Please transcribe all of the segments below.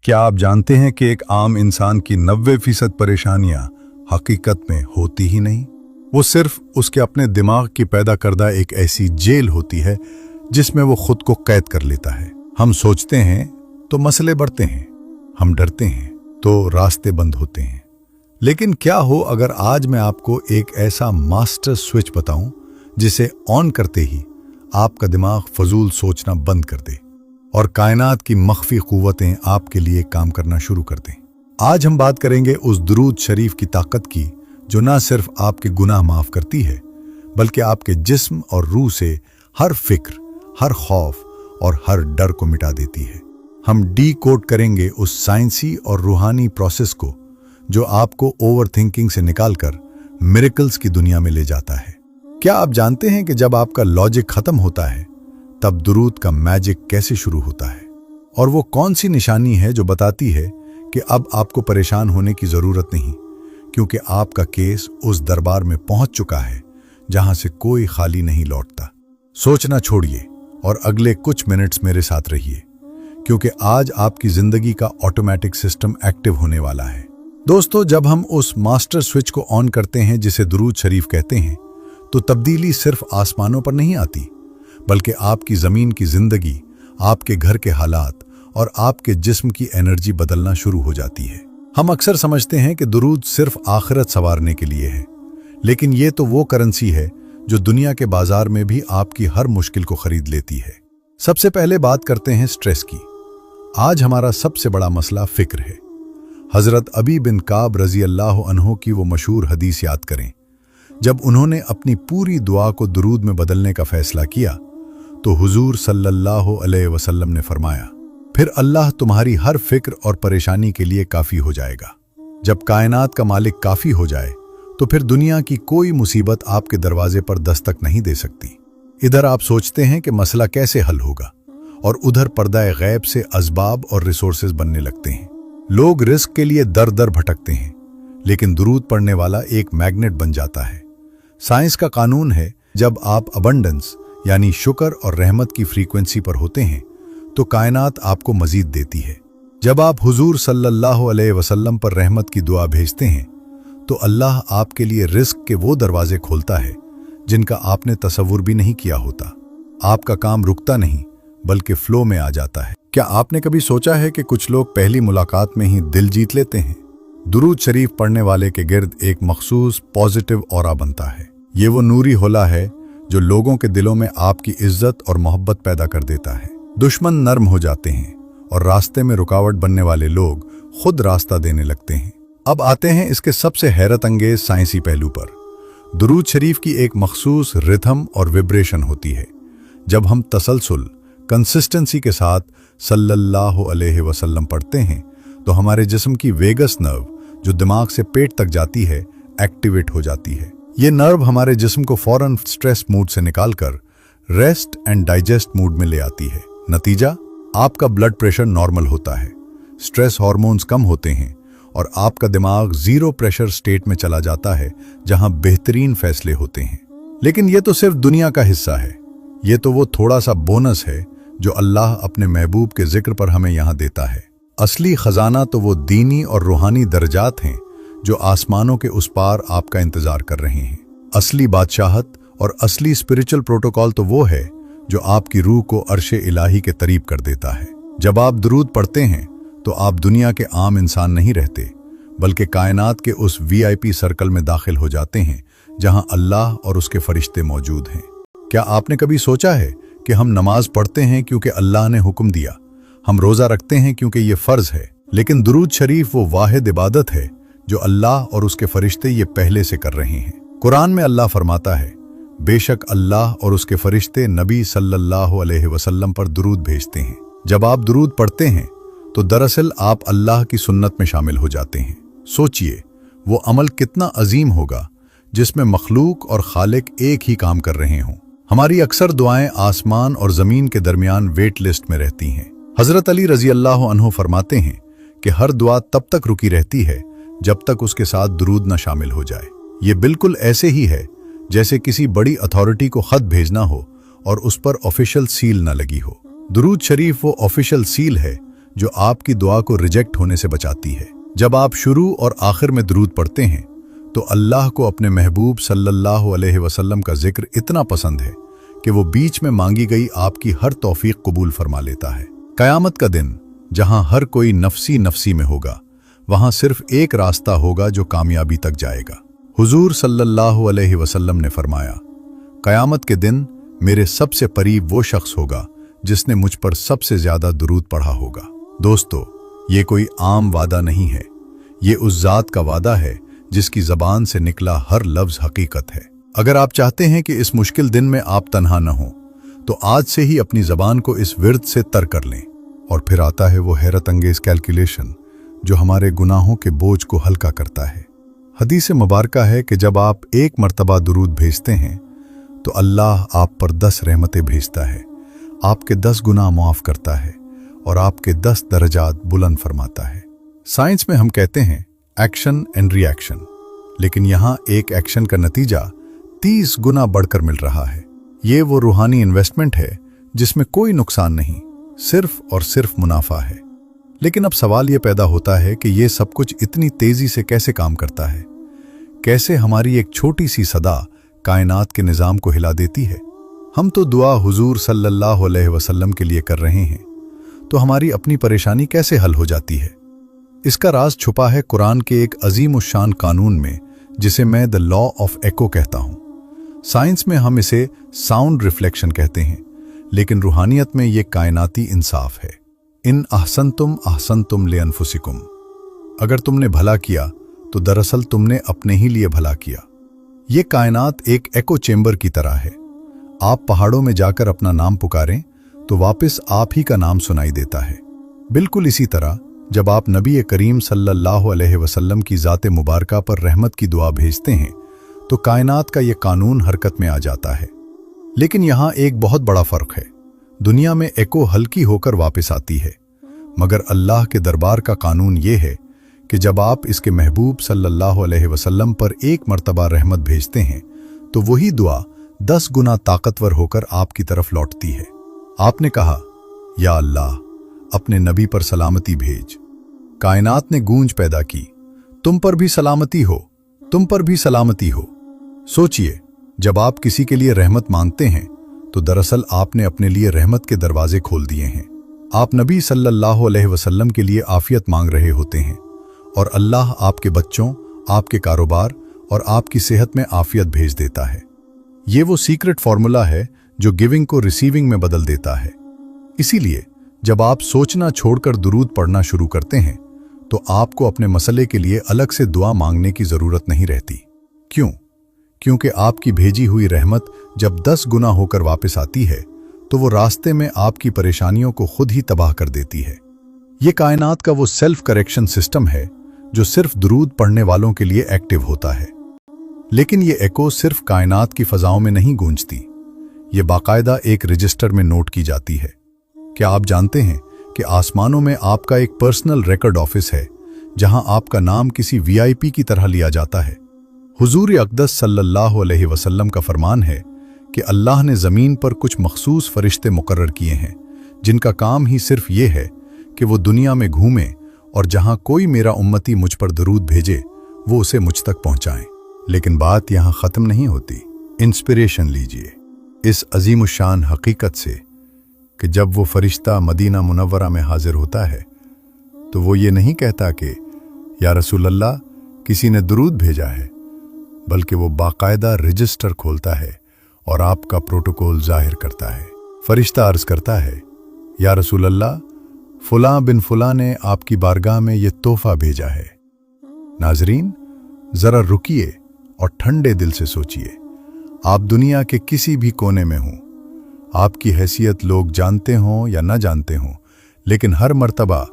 क्या आप जानते हैं कि एक आम इंसान की 90% परेशानियां हकीकत में होती ही नहीं? वो सिर्फ उसके अपने दिमाग की पैदा करदा एक ऐसी जेल होती है जिसमें वो खुद को कैद कर लेता है। हम सोचते हैं तो मसले बढ़ते हैं, हम डरते हैं तो रास्ते बंद होते हैं। लेकिन क्या हो अगर आज मैं आपको एक ऐसा मास्टर स्विच बताऊं जिसे ऑन करते ही आपका दिमाग फजूल सोचना बंद कर दे और कायनात की मख्फी कुव्वतें आपके लिए काम करना शुरू कर दें। आज हम बात करेंगे उस दुरूद शरीफ की ताकत की जो ना सिर्फ आपके गुनाह माफ करती है बल्कि आपके जिस्म और रूह से हर फिक्र, हर खौफ और हर डर को मिटा देती है। हम डी कोड करेंगे उस साइंसी और रूहानी प्रोसेस को जो आपको ओवर थिंकिंग से निकालकर मिरेकल्स की दुनिया में ले जाता है। क्या आप जानते हैं कि जब आपका लॉजिक खत्म होता है तब दुरूद का मैजिक कैसे शुरू होता है? और वो कौन सी निशानी है जो बताती है कि अब आपको परेशान होने की जरूरत नहीं, क्योंकि आपका केस उस दरबार में पहुंच चुका है जहां से कोई खाली नहीं लौटता। सोचना छोड़िए और अगले कुछ मिनट्स मेरे साथ रहिए, क्योंकि आज आपकी जिंदगी का ऑटोमेटिक सिस्टम एक्टिव होने वाला है। दोस्तों, जब हम उस मास्टर स्विच को ऑन करते हैं जिसे दुरूद शरीफ कहते हैं, तो तब्दीली सिर्फ आसमानों पर नहीं आती बल्कि आपकी जमीन की जिंदगी, आपके घर के हालात और आपके जिस्म की एनर्जी बदलना शुरू हो जाती है। हम अक्सर समझते हैं कि दुरूद सिर्फ आखिरत संवारने के लिए है, लेकिन ये तो वो करेंसी है जो दुनिया के बाजार में भी आपकी हर मुश्किल को खरीद लेती है। सबसे पहले बात करते हैं स्ट्रेस की। आज हमारा सबसे बड़ा मसला फिक्र है। हजरत अबी बिन काब रजी अल्लाह अन्हो की वो मशहूर हदीस याद करें, जब उन्होंने अपनी पूरी दुआ को दुरूद में बदलने का फैसला किया तो हुजूर सल्लल्लाहु अलैहि वसल्लम ने फरमाया, फिर अल्लाह तुम्हारी हर फिक्र और परेशानी के लिए काफी हो जाएगा। जब कायनात का मालिक काफी हो जाए तो फिर दुनिया की कोई मुसीबत आपके दरवाजे पर दस्तक नहीं दे सकती। इधर आप सोचते हैं कि मसला कैसे हल होगा और उधर पर्दा गैब से असबाब और रिसोर्सेज बनने लगते हैं। लोग रिस्क के लिए दर दर भटकते हैं, लेकिन दुरूद पढ़ने वाला एक मैग्नेट बन जाता है। साइंस का कानून है, जब आप अबंडेंस यानी शुक्र और रहमत की फ्रीक्वेंसी पर होते हैं तो कायनात आपको मजीद देती है। जब आप हुजूर सल्लल्लाहु अलैहि वसल्लम पर रहमत की दुआ भेजते हैं तो अल्लाह आपके लिए रिस्क के वो दरवाजे खोलता है जिनका आपने तसव्वुर भी नहीं किया होता। आपका काम रुकता नहीं बल्कि फ्लो में आ जाता है। क्या आपने कभी सोचा है कि कुछ लोग पहली मुलाकात में ही दिल जीत लेते हैं? दुरूद शरीफ पढ़ने वाले के गिर्द एक मखसूस पॉजिटिव ऑरा बनता है। ये वो नूरी होला है जो लोगों के दिलों में आपकी इज्जत और मोहब्बत पैदा कर देता है। दुश्मन नर्म हो जाते हैं और रास्ते में रुकावट बनने वाले लोग खुद रास्ता देने लगते हैं। अब आते हैं इसके सबसे हैरत अंगेज साइंसी पहलू पर। दुरूद शरीफ की एक मखसूस रिथम और विब्रेशन होती है। जब हम तसलसल कंसिस्टेंसी के साथ सल्लल्लाहु अलैहि वसल्लम पढ़ते हैं तो हमारे जिस्म की वेगस नर्व जो दिमाग से पेट तक जाती है एक्टिवेट हो जाती है। ये नर्व हमारे जिस्म को फौरन स्ट्रेस मूड से निकालकर रेस्ट एंड डाइजेस्ट मूड में ले आती है। नतीजा, आपका ब्लड प्रेशर नॉर्मल होता है, स्ट्रेस हार्मोन्स कम होते हैं और आपका दिमाग जीरो प्रेशर स्टेट में चला जाता है जहां बेहतरीन फैसले होते हैं। लेकिन ये तो सिर्फ दुनिया का हिस्सा है। ये तो वो थोड़ा सा बोनस है जो अल्लाह अपने महबूब के जिक्र पर हमें यहाँ देता है। असली खजाना तो वो दीनी और रूहानी दर्जात हैं जो आसमानों के उस पार आपका इंतजार कर रहे हैं। असली बादशाहत और असली स्पिरिचुअल प्रोटोकॉल तो वो है जो आपकी रूह को अर्शे इलाही के करीब कर देता है। जब आप दुरूद पढ़ते हैं तो आप दुनिया के आम इंसान नहीं रहते बल्कि कायनात के उस VIP सर्कल में दाखिल हो जाते हैं जहां अल्लाह और उसके फरिश्ते मौजूद हैं। क्या आपने कभी सोचा है कि हम नमाज पढ़ते हैं क्योंकि अल्लाह ने हुक्म दिया, हम रोजा रखते हैं क्योंकि ये फर्ज है, लेकिन दुरूद शरीफ वो वाहिद इबादत है जो अल्लाह और उसके फरिश्ते ये पहले से कर रहे हैं। कुरान में अल्लाह फरमाता है, बेशक अल्लाह और उसके फरिश्ते नबी सल्लल्लाहु अलैहि वसल्लम पर दुरूद भेजते हैं। जब आप दुरूद पढ़ते हैं तो दरअसल आप अल्लाह की सुन्नत में शामिल हो जाते हैं। सोचिए, वो अमल कितना अजीम होगा जिसमें मखलूक और खालिक एक ही काम कर रहे हों। हमारी अक्सर दुआएं आसमान और जमीन के दरमियान वेट लिस्ट में रहती हैं। हजरत अली रजी अल्लाह अन्हु फरमाते हैं कि हर दुआ तब तक रुकी रहती है जब तक उसके साथ दुरूद न शामिल हो जाए। ये बिल्कुल ऐसे ही है जैसे किसी बड़ी अथॉरिटी को खत भेजना हो और उस पर ऑफिशियल सील न लगी हो। दुरूद शरीफ वो ऑफिशियल सील है जो आपकी दुआ को रिजेक्ट होने से बचाती है। जब आप शुरू और आखिर में दरूद पढ़ते हैं तो अल्लाह को अपने महबूब सल्लल्लाहु अलैहि वसल्लम का जिक्र इतना पसंद है कि वो बीच में मांगी गई आपकी हर तौफीक कबूल फरमा लेता है। कयामत का दिन जहां हर कोई नफसी नफसी में होगा, वहां सिर्फ एक रास्ता होगा जो कामयाबी तक जाएगा। हुजूर सल्लल्लाहु अलैहि वसल्लम ने फरमाया, कयामत के दिन मेरे सबसे करीब वो शख्स होगा जिसने मुझ पर सबसे ज्यादा दुरूद पढ़ा होगा। दोस्तों, ये कोई आम वादा नहीं है, ये उस जात का वादा है जिसकी जबान से निकला हर लफ्ज हकीकत है। अगर आप चाहते हैं कि इस मुश्किल दिन में आप तन्हा न हो, तो आज से ही अपनी जबान को इस विर्द से तर कर लें। और फिर आता है वो हैरत अंगेज कैलकुलेशन जो हमारे गुनाहों के बोझ को हल्का करता है। हदीस मुबारका है कि जब आप एक मर्तबा दुरूद भेजते हैं तो अल्लाह आप पर 10 रहमतें भेजता है, आपके 10 गुनाह माफ करता है और आपके 10 दर्जात बुलंद फरमाता है। साइंस में हम कहते हैं एक्शन एंड रिएक्शन, लेकिन यहाँ एक एक्शन का नतीजा 30 गुना बढ़कर मिल रहा है। ये वो रूहानी इन्वेस्टमेंट है जिसमें कोई नुकसान नहीं, सिर्फ और सिर्फ मुनाफा है। लेकिन अब सवाल ये पैदा होता है कि ये सब कुछ इतनी तेजी से कैसे काम करता है? कैसे हमारी एक छोटी सी सदा कायनात के निज़ाम को हिला देती है? हम तो दुआ हुजूर सल्लल्लाहु अलैहि वसल्लम के लिए कर रहे हैं, तो हमारी अपनी परेशानी कैसे हल हो जाती है? इसका राज छुपा है कुरान के एक अजीम उशान कानून में, जिसे मैं द लॉ ऑफ एको कहता हूँ। साइंस में हम इसे साउंड रिफ्लेक्शन कहते हैं, लेकिन रूहानियत में ये कायनाती इंसाफ है। इन अहसनतुम लिअनफुसिकुम, अगर तुमने भला किया तो दरअसल तुमने अपने ही लिए भला किया। ये कायनात एक एको चेंबर की तरह है। आप पहाड़ों में जाकर अपना नाम पुकारें तो वापस आप ही का नाम सुनाई देता है। बिल्कुल इसी तरह जब आप नबी करीम सल्लल्लाहु अलैहि वसल्लम की ज़ात मुबारका पर रहमत की दुआ भेजते हैं तो कायनात का ये कानून हरकत में आ जाता है। लेकिन यहाँ एक बहुत बड़ा फ़र्क है। दुनिया में एको हल्की होकर वापस आती है, मगर अल्लाह के दरबार का कानून ये है कि जब आप इसके महबूब सल्लल्लाहु अलैहि वसल्लम पर एक मर्तबा रहमत भेजते हैं तो वही दुआ 10 गुना ताकतवर होकर आपकी तरफ लौटती है। आपने कहा, या अल्लाह अपने नबी पर सलामती भेज। कायनात ने गूंज पैदा की, तुम पर भी सलामती हो, तुम पर भी सलामती हो। सोचिए, जब आप किसी के लिए रहमत मांगते हैं तो दरअसल आपने अपने लिए रहमत के दरवाजे खोल दिए हैं। आप नबी सल्लल्लाहु अलैहि वसल्लम के लिए आफियत मांग रहे होते हैं और अल्लाह आपके बच्चों, आपके कारोबार और आपकी सेहत में आफियत भेज देता है। ये वो सीक्रेट फॉर्मूला है जो गिविंग को रिसीविंग में बदल देता है। इसीलिए जब आप सोचना छोड़कर दुरूद पढ़ना शुरू करते हैं तो आपको अपने मसले के लिए अलग से दुआ मांगने की जरूरत नहीं रहती। क्यों? क्योंकि आपकी भेजी हुई रहमत जब 10 गुना होकर वापस आती है तो वो रास्ते में आपकी परेशानियों को खुद ही तबाह कर देती है। ये कायनात का वो सेल्फ करेक्शन सिस्टम है जो सिर्फ दुरूद पढ़ने वालों के लिए एक्टिव होता है। लेकिन ये एको सिर्फ कायनात की फजाओं में नहीं गूंजती, ये बाकायदा एक रजिस्टर में नोट की जाती है। क्या आप जानते हैं कि आसमानों में आपका एक पर्सनल रिकॉर्ड ऑफिस है जहां आपका नाम किसी वीआईपी की तरह लिया जाता है? हुजूर अक़दस सल्लल्लाहु अलैहि वसल्लम का फरमान है कि अल्लाह ने ज़मीन पर कुछ मखसूस फरिश्ते मुकर्रर किए हैं जिनका काम ही सिर्फ ये है कि वो दुनिया में घूमें और जहां कोई मेरा उम्मती मुझ पर दरूद भेजे वो उसे मुझ तक पहुंचाएं। लेकिन बात यहां ख़त्म नहीं होती। इंस्पिरेशन लीजिए इस अजीमुशान हकीकत से कि जब वो फरिश्ता मदीना मुनव्वरा में हाजिर होता है तो वो ये नहीं कहता कि या रसूल अल्लाह किसी ने दुरूद भेजा है, बल्कि वो बाकायदा रजिस्टर खोलता है और आपका प्रोटोकॉल जाहिर करता है। फरिश्ता अर्ज करता है, या रसूल अल्लाह फुलां बिन फुलां ने आपकी बारगाह में ये तोहफा भेजा है। नाजरीन, जरा रुकिए और ठंडे दिल से सोचिए। आप दुनिया के किसी भी कोने में हों, आपकी हैसियत लोग जानते हों या न जानते हों, लेकिन हर मर्तबा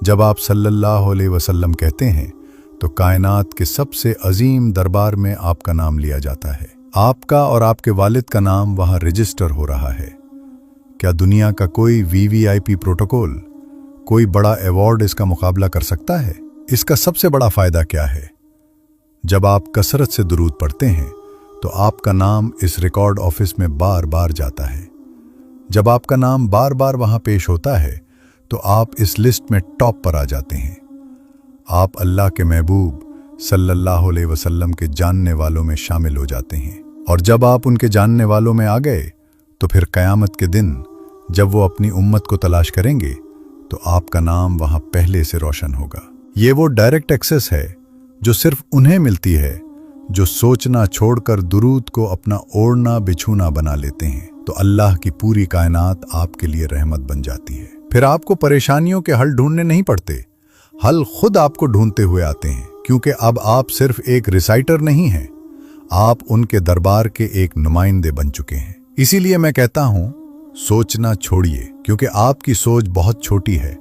जब आप सल्लल्लाहु अलैहि वसल्लम कहते हैं तो कायनात के सबसे अजीम दरबार में आपका नाम लिया जाता है। आपका और आपके वालिद का नाम वहां रजिस्टर हो रहा है। क्या दुनिया का कोई वीवीआईपी प्रोटोकॉल, कोई बड़ा अवार्ड इसका मुकाबला कर सकता है? इसका सबसे बड़ा फायदा क्या है? जब आप कसरत से दुरूद पढ़ते हैं तो आपका नाम इस रिकॉर्ड ऑफिस में बार बार जाता है। जब आपका नाम बार बार वहां पेश होता है तो आप इस लिस्ट में टॉप पर आ जाते हैं। आप अल्लाह के महबूब सल्लल्लाहु अलैहि वसल्लम के जानने वालों में शामिल हो जाते हैं। और जब आप उनके जानने वालों में आ गए तो फिर क़यामत के दिन जब वो अपनी उम्मत को तलाश करेंगे तो आपका नाम वहां पहले से रोशन होगा। ये वो डायरेक्ट एक्सेस है जो सिर्फ उन्हें मिलती है जो सोचना छोड़कर दुरूद को अपना ओढ़ना बिछूना बना लेते हैं। तो अल्लाह की पूरी कायनात आपके लिए रहमत बन जाती है। फिर आपको परेशानियों के हल ढूंढने नहीं पड़ते, हल खुद आपको ढूंढते हुए आते हैं, क्योंकि अब आप सिर्फ एक रिसाइटर नहीं हैं, आप उनके दरबार के एक नुमाइंदे बन चुके हैं। इसीलिए मैं कहता हूं, सोचना छोड़िए, क्योंकि आपकी सोच बहुत छोटी है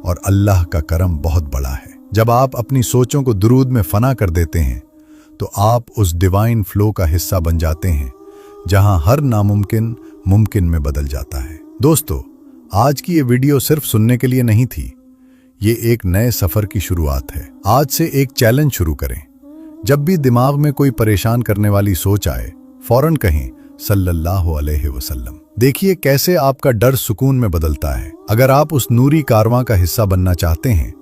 और अल्लाह का करम बहुत बड़ा है। जब आप अपनी सोचों को दुरूद में फना कर देते हैं तो आप उस डिवाइन फ्लो का हिस्सा बन जाते हैं जहां हर नामुमकिन मुमकिन में बदल जाता है। दोस्तों, आज की ये वीडियो सिर्फ सुनने के लिए नहीं थी, ये एक नए सफर की शुरुआत है। आज से एक चैलेंज शुरू करें। जब भी दिमाग में कोई परेशान करने वाली सोच आए, फौरन कहें सल्लल्लाहु अलैहि वसल्लम। देखिए कैसे आपका डर सुकून में बदलता है। अगर आप उस नूरी कारवां का हिस्सा बनना चाहते हैं